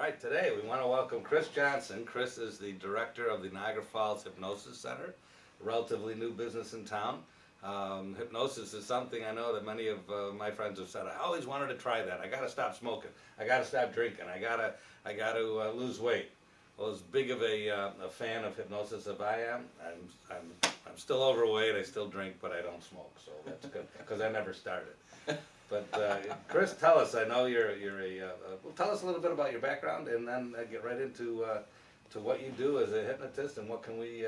All right, today we want to welcome Cris Johnson. Cris is the director of the Niagara Falls Hypnosis Center, a relatively new business in town. Hypnosis is something I know that many of my friends have said, I always wanted to try that. I got to stop smoking. I got to stop drinking. I got to lose weight. Well, as big of a fan of hypnosis as I am, I'm still overweight. I still drink, but I don't smoke, so that's good because I never started. But Cris, tell us. I know you're well, tell us a little bit about your background, and then get right into to what you do as a hypnotist, and what can we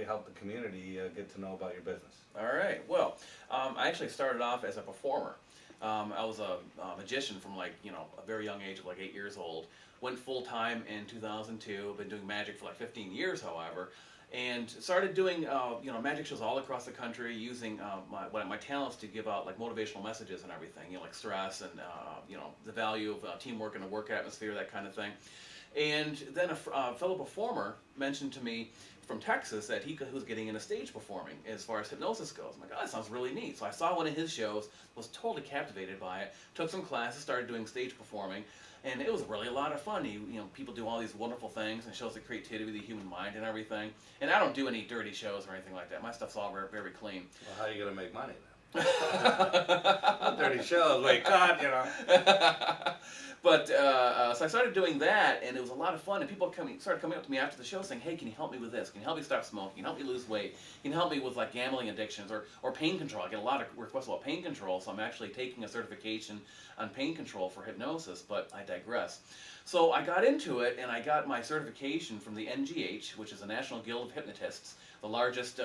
help the community get to know about your business. All right. Well, I actually started off as a performer. I was a magician from a very young age of 8 years old. Went full time in 2002. Been doing magic for 15 years, however. And started doing magic shows all across the country, using my talents to give out motivational messages and everything, like stress and the value of teamwork in a work atmosphere, that kind of thing. And then a fellow performer mentioned to me from Texas that he was getting into stage performing as far as hypnosis goes. I'm like, oh, that sounds really neat. So I saw one of his shows, was totally captivated by it, took some classes, started doing stage performing, and it was really a lot of fun. People do all these wonderful things and shows the creativity of the human mind and everything. And I don't do any dirty shows or anything like that. My stuff's all very, very clean. Well, how are you going to make money then? Dirty shows, But so I started doing that, and it was a lot of fun. And people started coming up to me after the show saying, "Hey, can you help me with this? Can you help me stop smoking? Can you help me lose weight? Can you help me with gambling addictions or pain control?" I get a lot of requests about pain control, so I'm actually taking a certification on pain control for hypnosis. But I digress. So I got into it, and I got my certification from the NGH, which is the National Guild of Hypnotists, the largest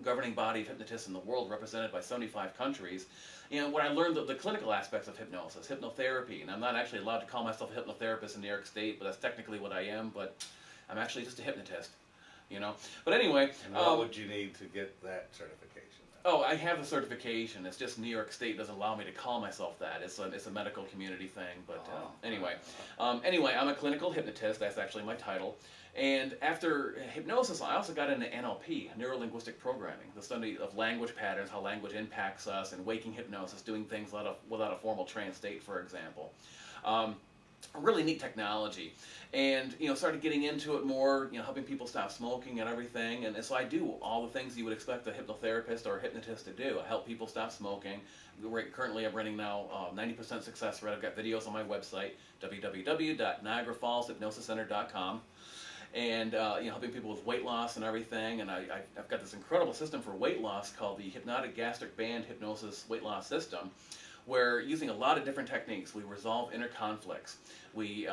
governing body of hypnotists in the world, represented by 75 countries. And when I learned the clinical aspects of hypnosis, hypnotherapy, and I'm not actually allowed to call myself a hypnotherapist in New York State, but that's technically what I am, but I'm actually just a hypnotist, But anyway... And what would you need to get that certification? Oh, I have the certification. It's just New York State doesn't allow me to call myself that. It's a medical community thing, but anyway. Anyway, I'm a clinical hypnotist. That's actually my title. And after hypnosis, I also got into NLP, neuro-linguistic programming, the study of language patterns, how language impacts us, and waking hypnosis, doing things without a formal trance state, for example. Really neat technology, and started getting into it more, helping people stop smoking and everything. And so I do all the things you would expect a hypnotherapist or a hypnotist to do. I help people stop smoking. Currently I'm running now 90% success rate. I've got videos on my website, www.niagarafallshypnosiscenter.com. And helping people with weight loss and everything. And I've got this incredible system for weight loss called the Hypnotic Gastric Band Hypnosis Weight Loss System, where using a lot of different techniques, we resolve inner conflicts. We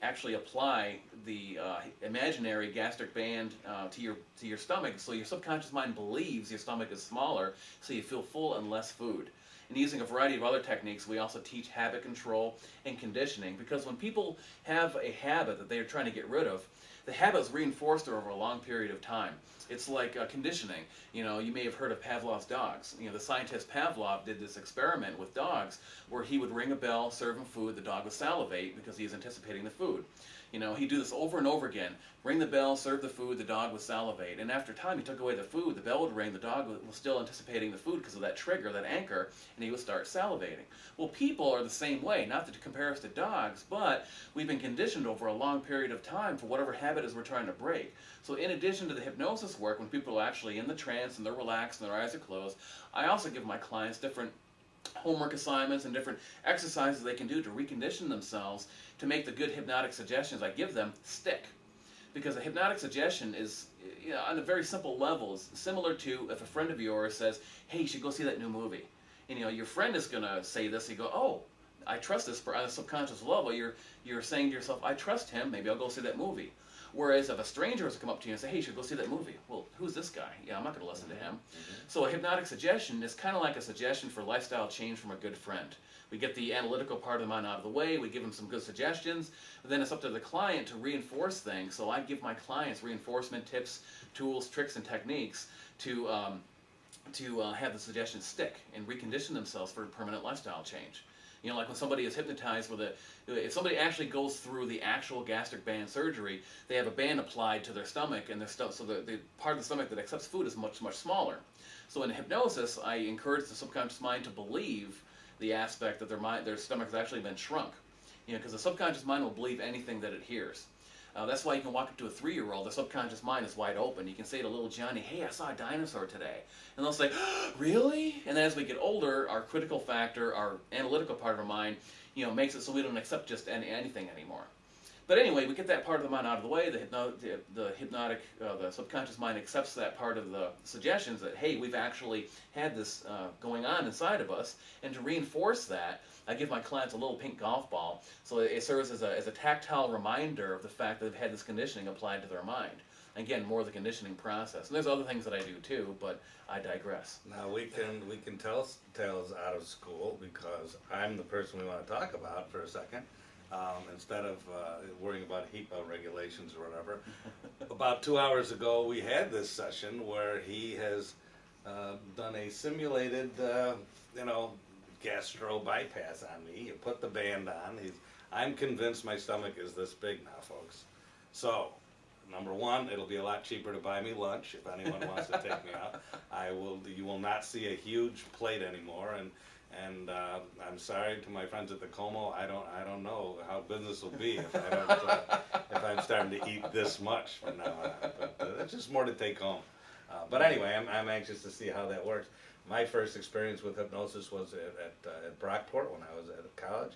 actually apply the imaginary gastric band to your stomach, so your subconscious mind believes your stomach is smaller, so you feel full and less food. And using a variety of other techniques, we also teach habit control and conditioning, because when people have a habit that they are trying to get rid of, the habit is reinforced over a long period of time. It's like conditioning. You may have heard of Pavlov's dogs. The scientist Pavlov did this experiment with dogs where he would ring a bell, serve him food, the dog would salivate because he was anticipating the food. He'd do this over and over again. Ring the bell, serve the food, the dog would salivate. And after time, he took away the food, the bell would ring, the dog was still anticipating the food because of that trigger, that anchor, and he would start salivating. Well, people are the same way, not to compare us to dogs, but we've been conditioned over a long period of time for whatever habit is we're trying to break. So in addition to the hypnosis work, when people are actually in the trance and they're relaxed and their eyes are closed, I also give my clients different homework assignments and different exercises they can do to recondition themselves to make the good hypnotic suggestions I give them stick. Because a hypnotic suggestion is, on a very simple level, is similar to if a friend of yours says, "Hey, you should go see that new movie." And your friend is going to say this, you go, "Oh, I trust this," on a subconscious level, you're saying to yourself, "I trust him, maybe I'll go see that movie." Whereas if a stranger has to come up to you and say, "Hey, you should go see that movie," well, who's this guy? Yeah, I'm not going to listen to him. So a hypnotic suggestion is kind of like a suggestion for lifestyle change from a good friend. We get the analytical part of the mind out of the way, we give them some good suggestions, but then it's up to the client to reinforce things. So I give my clients reinforcement tips, tools, tricks, and techniques to have the suggestions stick and recondition themselves for permanent lifestyle change. Like when somebody is hypnotized if somebody actually goes through the actual gastric band surgery, they have a band applied to their stomach, and so the part of the stomach that accepts food is much, much smaller. So in hypnosis, I encourage the subconscious mind to believe the aspect that their stomach has actually been shrunk. because the subconscious mind will believe anything that it hears. That's why you can walk up to a 3-year-old, the subconscious mind is wide open. You can say to little Johnny, hey, I saw a dinosaur today. And they'll say, really? And then as we get older, our critical factor, our analytical part of our mind, makes it so we don't accept just anything anymore. But anyway, we get that part of the mind out of the way. The subconscious mind accepts that part of the suggestions that, hey, we've actually had this going on inside of us. And to reinforce that, I give my clients a little pink golf ball, so it serves as a tactile reminder of the fact that they've had this conditioning applied to their mind. Again, more of the conditioning process. And there's other things that I do too, but I digress. Now we can tell tales out of school because I'm the person we want to talk about for a second. Instead of worrying about HIPAA regulations or whatever. About 2 hours ago, we had this session where he has done a simulated, gastro bypass on me. You put the band on. I'm convinced my stomach is this big now, folks. So, number one, it'll be a lot cheaper to buy me lunch if anyone wants to take me out. You will not see a huge plate anymore, and I'm sorry to my friends at the Como. I don't know how business will be if I don't if I'm starting to eat this much from now on. But it's just more to take home. But anyway, I'm anxious to see how that works. My first experience with hypnosis was at Brockport when I was at college.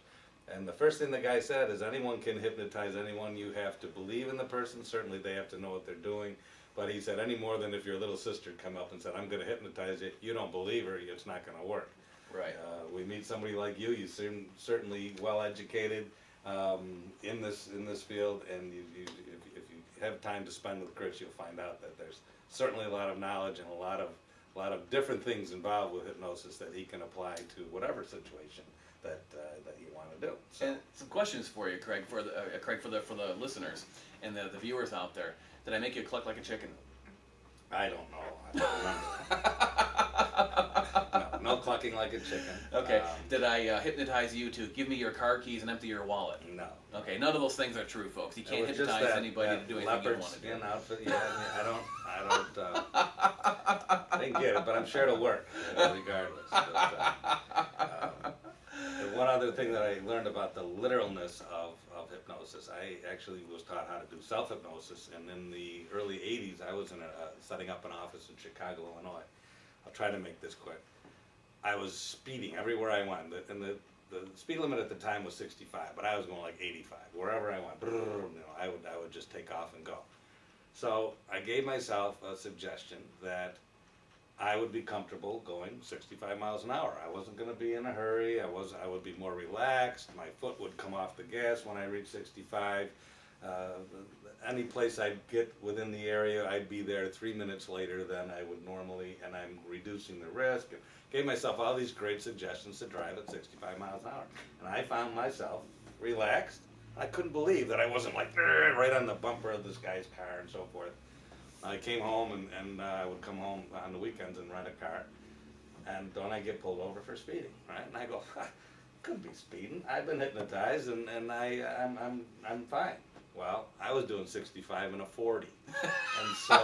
And the first thing the guy said is anyone can hypnotize anyone. You have to believe in the person. Certainly they have to know what they're doing. But he said any more than if your little sister come up and said, I'm going to hypnotize you, you don't believe her, it's not going to work. Right. We meet somebody like you. You seem certainly well educated in this field, and if you have time to spend with Cris, you'll find out that there's certainly a lot of knowledge and a lot of different things involved with hypnosis that he can apply to whatever situation that you want to do. So. And some questions for you, Craig, for the listeners and the viewers out there. Did I make you cluck like a chicken? I don't know. I don't remember. No clucking like a chicken. Okay. Did I hypnotize you to give me your car keys and empty your wallet? No. Okay. None of those things are true, folks. You can't hypnotize anybody to do anything you don't want to do. Leopard skin outfit. Yeah, I didn't get it, but I'm sure it'll work regardless. But, one other thing that I learned about the literalness of hypnosis, I actually was taught how to do self-hypnosis, and in the early 80s I was setting up an office in Chicago, Illinois. I'll try to make this quick. I was speeding everywhere I went, and the speed limit at the time was 65, but I was going like 85. Wherever I went, I would just take off and go. So I gave myself a suggestion that I would be comfortable going 65 miles an hour. I wasn't going to be in a hurry. I would be more relaxed. My foot would come off the gas when I reached 65. Any place I'd get within the area, I'd be there 3 minutes later than I would normally, and I'm reducing the risk. And gave myself all these great suggestions to drive at 65 miles an hour. And I found myself relaxed. I couldn't believe that I wasn't like right on the bumper of this guy's car and so forth. I came home and I would come home on the weekends and rent a car, and then I get pulled over for speeding, right? And I go, I couldn't be speeding. I've been hypnotized, and I'm fine. Well, I was doing 65 in a 40, and so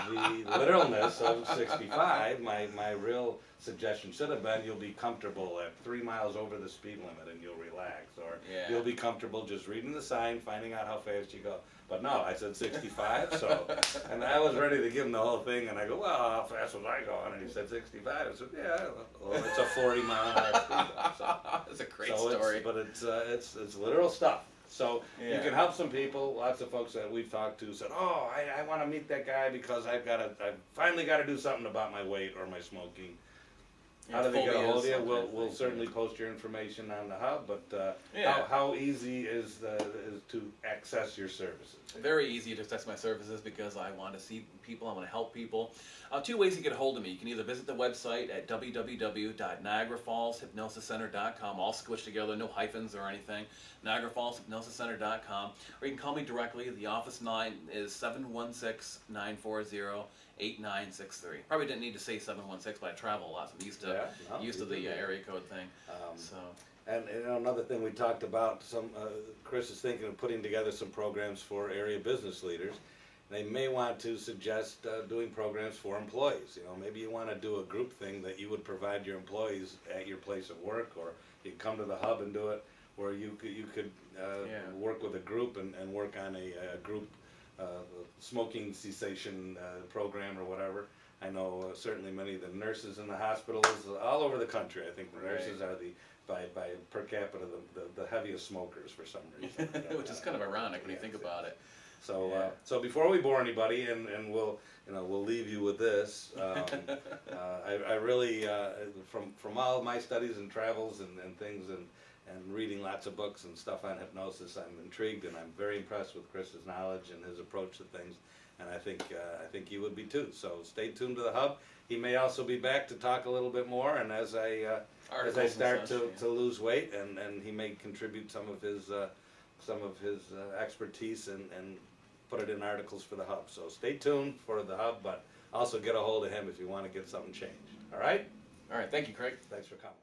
the literalness of 65, my real suggestion should have been you'll be comfortable at 3 miles over the speed limit and you'll relax, or you'll be comfortable just reading the sign, finding out how fast you go. But no, I said 65, so, and I was ready to give him the whole thing, and I go, well, how fast was I going? And he said 65. I said, yeah, well, it's a 40 mile an hour speed limit. So, that's a great story. But it's literal stuff. So you can help some people. Lots of folks that we've talked to said, oh, I want to meet that guy because I've finally got to do something about my weight or my smoking. How do they get a hold of you? We'll certainly post your information on the hub, but how easy is to access your services? Very easy to access my services because I want to see people, I want to help people. 2 ways to get a hold of me. You can either visit the website at www.NiagaraFallsHypnosisCenter.com, all squished together, no hyphens or anything, NiagaraFallsHypnosisCenter.com, or you can call me directly. The office line is 716-940-8963. Probably didn't need to say 716, but I travel a lot, so I'm used to the area code thing. And another thing we talked about, Cris is thinking of putting together some programs for area business leaders. They may want to suggest doing programs for employees. Maybe you want to do a group thing that you would provide your employees at your place of work, or you can come to the hub and do it. where you could Yeah. work with a group and work on a group smoking cessation program or whatever. I know certainly many of the nurses in the hospitals all over the country. I think the Right. nurses are by per capita the heaviest smokers for some reason. Which is kind of ironic when you think about it. So Yeah. so before we bore anybody, and we'll leave you with this. I really from all of my studies and travels and things and reading lots of books and stuff on hypnosis, I'm intrigued and I'm very impressed with Chris's knowledge and his approach to things. And I think you would be too. So stay tuned to the Hub. He may also be back to talk a little bit more. And as I Articles and start such, to lose weight, and he may contribute some of his expertise and put it in articles for the Hub. So stay tuned for the Hub, but also get a hold of him if you want to get something changed. All right? All right, thank you, Craig. Thanks for coming.